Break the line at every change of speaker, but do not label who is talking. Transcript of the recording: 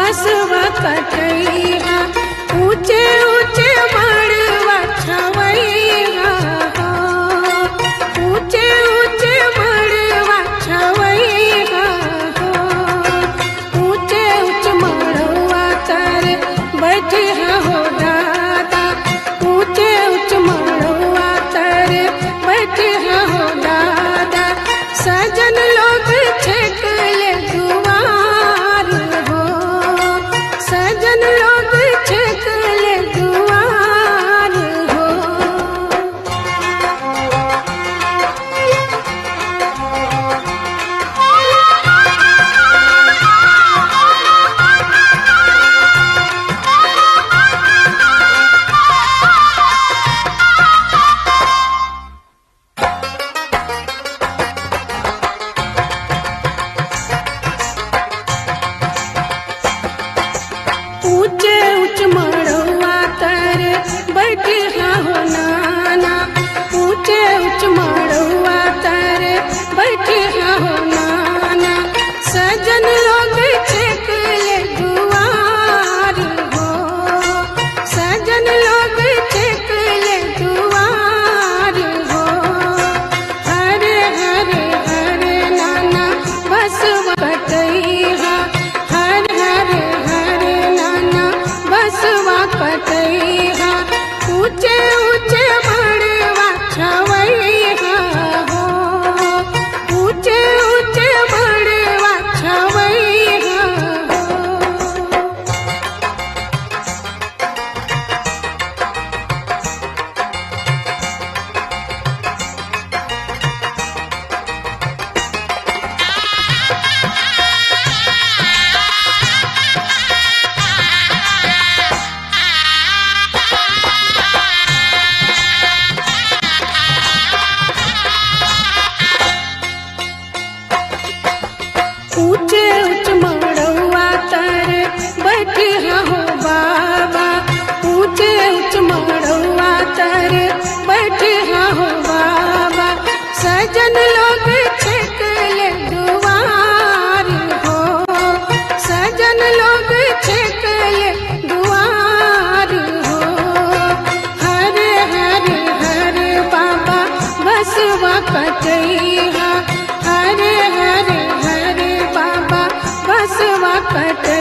बसवा कटैया ऊंचे ऊंचे मड़वा छवैया हो ऊंचे ऊंचे मड़वा छवैया हो ऊंचे ऊंचे मड़वा तर बैठे हो दादा ऊंचे ऊंचे मड़वा तर बैठे हो दादा सजन लोग छेकले दुआर हो सजन लोग छेकले दुआर हो ऊंचे ऊंचे मड़वा तर बैठे हो नाना ऊंचे ऊंचे मड़वा तर बैठे हो नाना सजन लोग छेकले दुआर हो सजन लोग छेकले दुआर हो हरे हरे हरे नाना बसवा कटैया हरे हरे हरे नाना बसवा कटैया ऊंचे ऊंचे मड़वा छवैया हो ऊंचे ऊंचे मड़वा छवैया हो ऊंचे ऊंचे मड़वा तर बैठे हो बाबा ऊंचे ऊंचे मड़वा तर बैठे हो बाबा सजन लोग छेकले दुआर हो सजन लोग छेकले दुआर हो हरे हरे हरे बाबा बसवा कटैया हरे हरे हरे बाबा बसवा कटैया